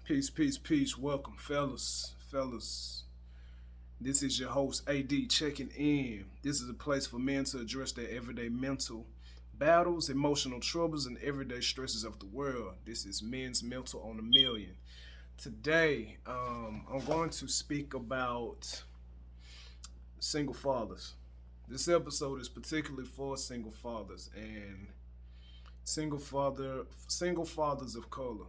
Peace, peace, peace. Welcome, fellas. Fellas. This is your host, AD, checking in. This is a place for men to address their everyday mental battles, emotional troubles, and everyday stresses of the world. This is Men's Mental on a Million. Today, I'm going to speak about single fathers. This episode is particularly for single fathers and single fathers of color.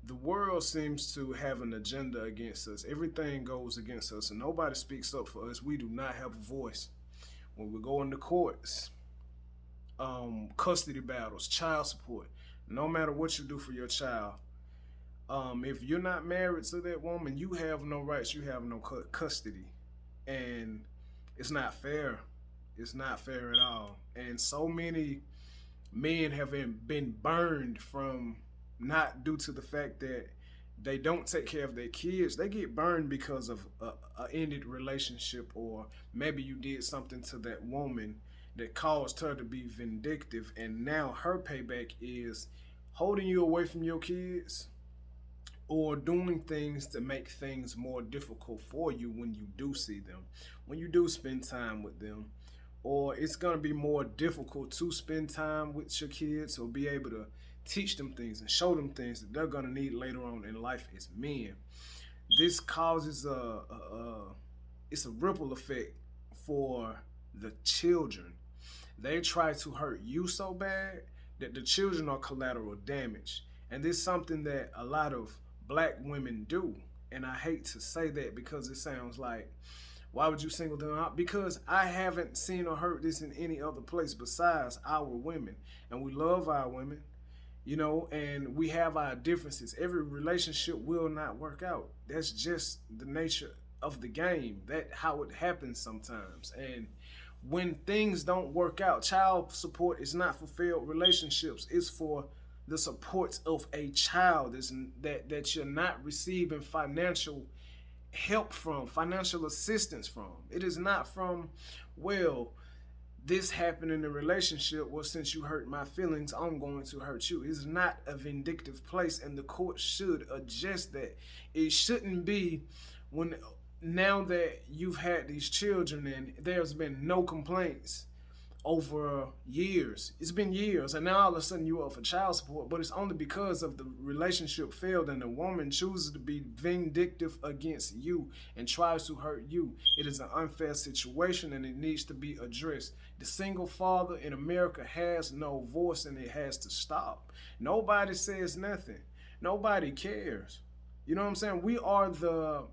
The world seems to have an agenda against us. Everything goes against us, and nobody speaks up for us. We do not have a voice. When we go into courts, custody battles, child support, no matter what you do for your child, if you're not married to that woman, you have no rights, you have no custody. And it's not fair. It's not fair at all. And so many men have been burned from not due to the fact that they don't take care of their kids. They get burned because of a ended relationship, or maybe you did something to that woman that caused her to be vindictive, and now her payback is holding you away from your kids or doing things to make things more difficult for you when you do see them, when you do spend time with them. Or it's going to be more difficult to spend time with your kids or be able to teach them things and show them things that they're going to need later on in life as men. This causes it's a ripple effect for the children. They try to hurt you so bad that the children are collateral damage. And this is something that a lot of black women do. And I hate to say that because it sounds like, why would you single them out? Because I haven't seen or heard this in any other place besides our women. And we love our women, and we have our differences. Every relationship will not work out. That's just the nature of the game. That's how it happens sometimes. And when things don't work out, child support is not for failed relationships. It's for the support of a child that you're not receiving financial help from, financial assistance from. It is not from, well, this happened in the relationship. Well, since you hurt my feelings, I'm going to hurt you. It's not a vindictive place, and the court should adjust that. It shouldn't be when now that you've had these children and there's been no complaints over years. It's been years, and now all of a sudden you're up for child support, but it's only because of the relationship failed and the woman chooses to be vindictive against you and tries to hurt you. It is an unfair situation and it needs to be addressed. The single father in America has no voice and it has to stop. Nobody says nothing. Nobody cares. You know what I'm saying? We are the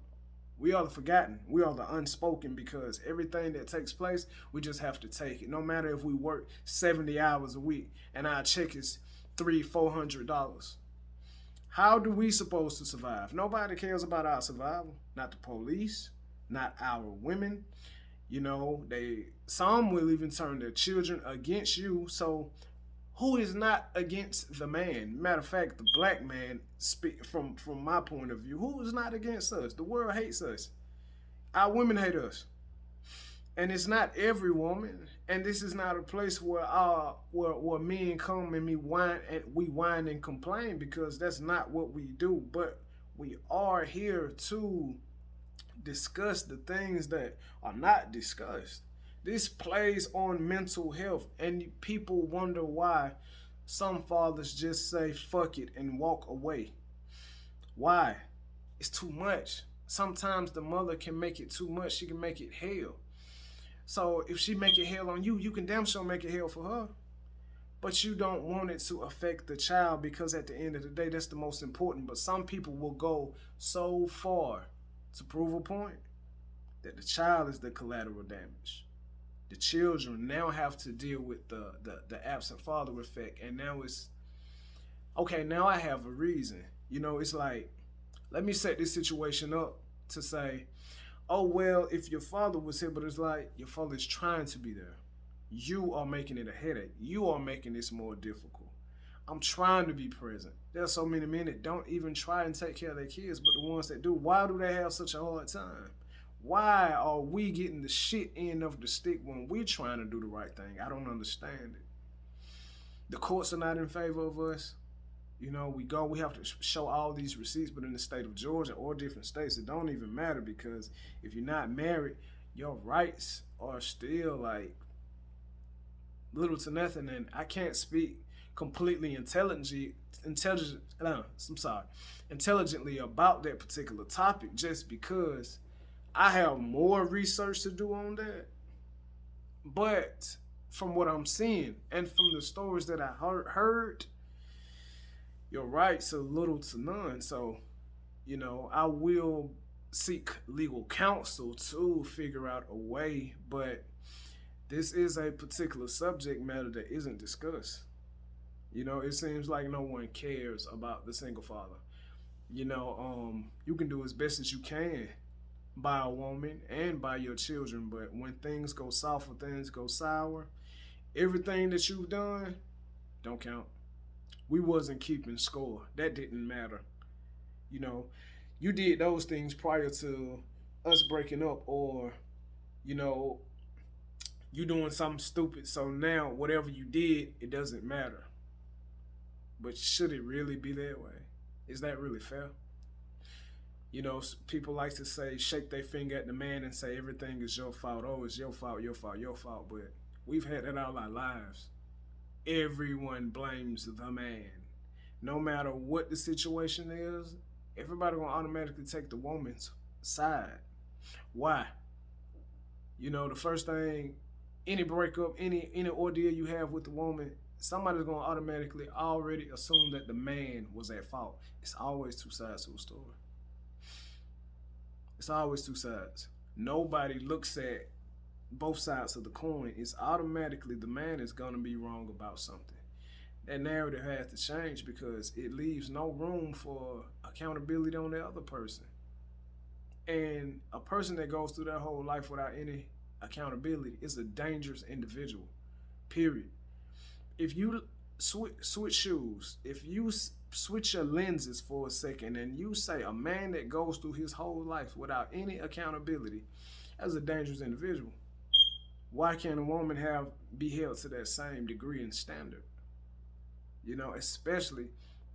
forgotten. We are the unspoken, because everything that takes place, we just have to take it. No matter if we work 70 hours a week and our check is $300-$400. How do we supposed to survive? Nobody cares about our survival. Not the police, not our women. Some will even turn their children against you. So who is not against the man? Matter of fact, the black man, from my point of view, who is not against us? The world hates us. Our women hate us. And it's not every woman. And this is not a place where men come and we whine and complain, because that's not what we do. But we are here to discuss the things that are not discussed. This plays on mental health, and people wonder why some fathers just say fuck it and walk away. Why? It's too much. Sometimes the mother can make it too much. She can make it hell. So if she make it hell on you, you can damn sure make it hell for her. But you don't want it to affect the child, because at the end of the day, that's the most important. But some people will go so far to prove a point that the child is the collateral damage. The children now have to deal with the absent father effect. And now it's, okay, now I have a reason. It's like, let me set this situation up to say, oh, well, if your father was here, but it's like, your father is trying to be there. You are making it a headache. You are making this more difficult. I'm trying to be present. There are so many men that don't even try and take care of their kids, but the ones that do, why do they have such a hard time? Why are we getting the shit end of the stick when we're trying to do the right thing? I don't understand it. The courts are not in favor of us. We have to show all these receipts, but in the state of Georgia or different states, it don't even matter because if you're not married, your rights are still like little to nothing. And I can't speak completely intelligently about that particular topic just because I have more research to do on that. But from what I'm seeing and from the stories that I heard, your rights are little to none. So, I will seek legal counsel to figure out a way, but this is a particular subject matter that isn't discussed. It seems like no one cares about the single father. You can do as best as you can by a woman and by your children, but when things go south or things go sour, everything that you've done don't count. We wasn't keeping score. That didn't matter. You know, you did those things prior to us breaking up, or you know, you doing something stupid. So now whatever you did, it doesn't matter. But should it really be that way? Is that really fair? People like to say, shake their finger at the man and say everything is your fault. Oh, it's your fault, your fault, your fault. But we've had that all our lives. Everyone blames the man. No matter what the situation is, everybody gonna automatically take the woman's side. Why? The first thing, any breakup, any ordeal you have with the woman, somebody's gonna automatically already assume that the man was at fault. It's always two sides to a story. It's always two sides. Nobody looks at both sides of the coin. It's automatically the man is gonna be wrong about something. That narrative has to change because it leaves no room for accountability on the other person. And a person that goes through their whole life without any accountability is a dangerous individual. Period. If you switch shoes, if you switch your lenses for a second and you say a man that goes through his whole life without any accountability as a dangerous individual, why can't a woman be held to that same degree and standard? Especially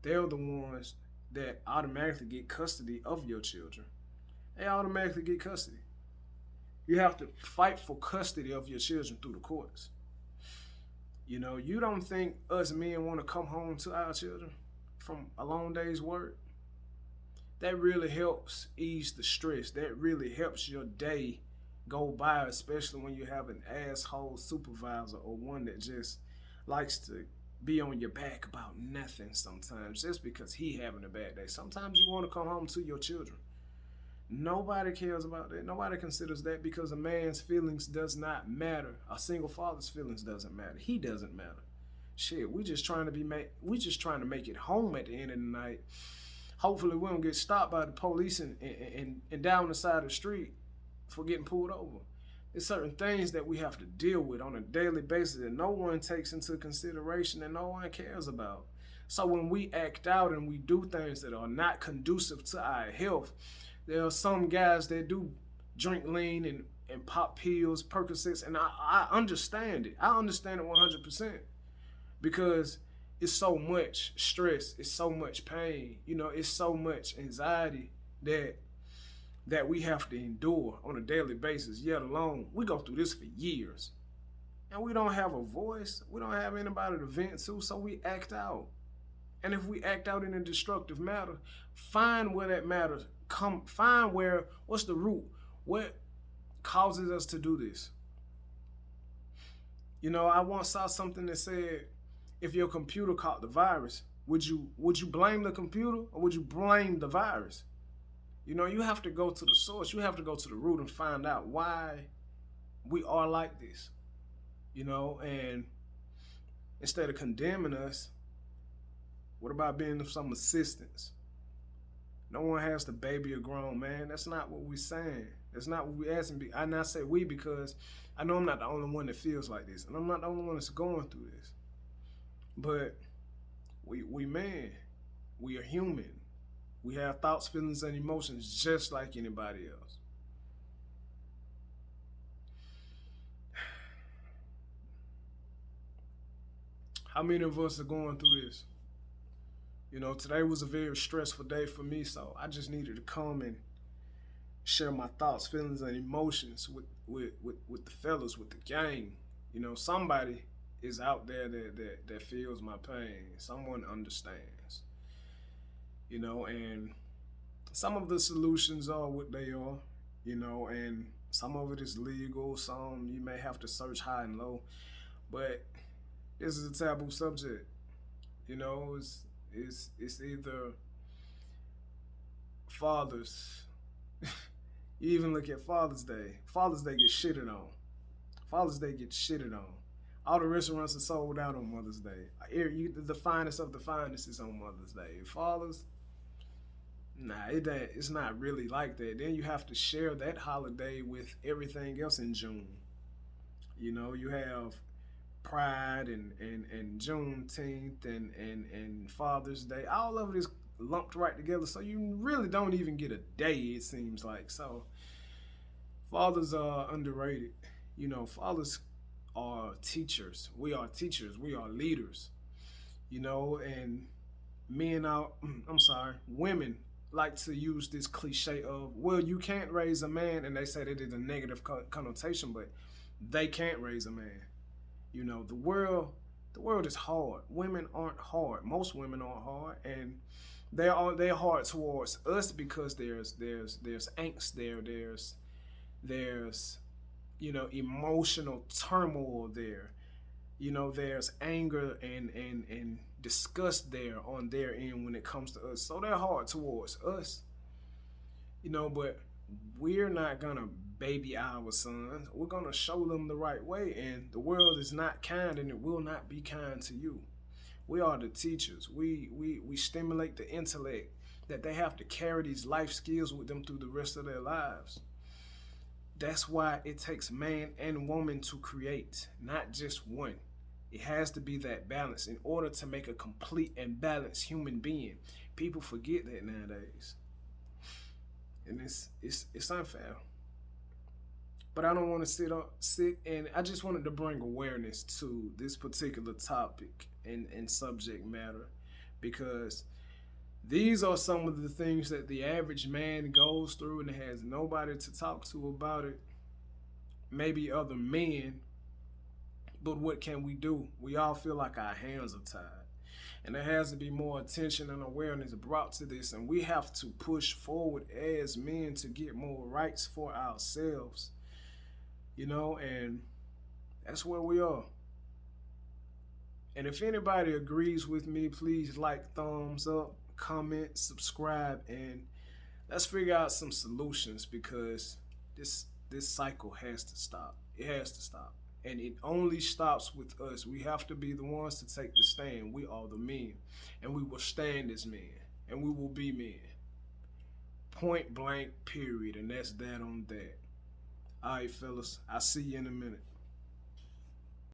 they're the ones that automatically get custody of your children. They automatically get custody. You have to fight for custody of your children through the courts. You don't think us men want to come home to our children from a long day's work? That really helps ease the stress. That really helps your day go by, especially when you have an asshole supervisor or one that just likes to be on your back about nothing sometimes just because he having a bad day. Sometimes you want to come home to your children. Nobody cares about that. Nobody considers that because a man's feelings does not matter. A single father's feelings doesn't matter. He doesn't matter. Shit, we just trying to make it home at the end of the night. Hopefully we don't get stopped by the police and down the side of the street for getting pulled over. There's certain things that we have to deal with on a daily basis that no one takes into consideration and no one cares about. So when we act out and we do things that are not conducive to our health, there are some guys that do drink lean and pop pills, Percocets, and I understand it. I understand it 100% because it's so much stress, it's so much pain, it's so much anxiety that we have to endure on a daily basis, yet alone we go through this for years. And we don't have a voice, we don't have anybody to vent to, so we act out. And if we act out in a destructive manner, find where that matters. What's the root? What causes us to do this? I once saw something that said, if your computer caught the virus, would you blame the computer or would you blame the virus? You have to go to the source. You have to go to the root and find out why we are like this. And instead of condemning us, what about being of some assistance? No one has to baby a grown man. That's not what we're saying. That's not what we're asking. I not say we because I know I'm not the only one that feels like this. And I'm not the only one that's going through this. But we man. We are human. We have thoughts, feelings, and emotions just like anybody else. How many of us are going through this? You know, today was a very stressful day for me, so I just needed to come and share my thoughts, feelings, and emotions with the fellas, with the gang. You know, somebody is out there that feels my pain. Someone understands. You know, and some of the solutions are what they are. You know, and some of it is legal. Some you may have to search high and low. But this is a taboo subject. You know, it's either fathers. You even look at Father's Day. Father's Day gets shitted on. Father's Day gets shitted on. All the restaurants are sold out on Mother's Day. The finest of the finest is on Mother's Day. Fathers, nah, it's not really like that. Then you have to share that holiday with everything else in June. You know, you have Pride and Juneteenth and Father's Day. All of it is lumped right together. So you really don't even get a day, it seems like. So fathers are underrated. You know, fathers are teachers. We are teachers. We are leaders. You know, and men are, I'm sorry, women like to use this cliche of, well, you can't raise a man, and they say that is a negative connotation, but they can't raise a man. You know, the world is hard. Women aren't hard. Most women aren't hard, and they're hard towards us because there's angst there. There's you know, emotional turmoil there. You know, there's anger and disgust there on their end when it comes to us. So they're hard towards us. You know, but we're not gonna baby our sons. We're gonna show them the right way, and the world is not kind, and it will not be kind to you. We are the teachers. We stimulate the intellect that they have to carry these life skills with them through the rest of their lives. That's why it takes man and woman to create, not just one. It has to be that balance in order to make a complete and balanced human being. People forget that nowadays, and it's unfair. But I don't want to sit and I just wanted to bring awareness to this particular topic and subject matter, because these are some of the things that the average man goes through and has nobody to talk to about it. Maybe other men, but what can we do? We all feel like our hands are tied. And there has to be more attention and awareness brought to this, and we have to push forward as men to get more rights for ourselves. You know, and that's where we are. And if anybody agrees with me, please like, thumbs up, comment, subscribe, and let's figure out some solutions, because this cycle has to stop. It has to stop. And it only stops with us. We have to be the ones to take the stand. We are the men. And we will stand as men. And we will be men. Point blank, period. And that's that on that. All right, fellas. I'll see you in a minute.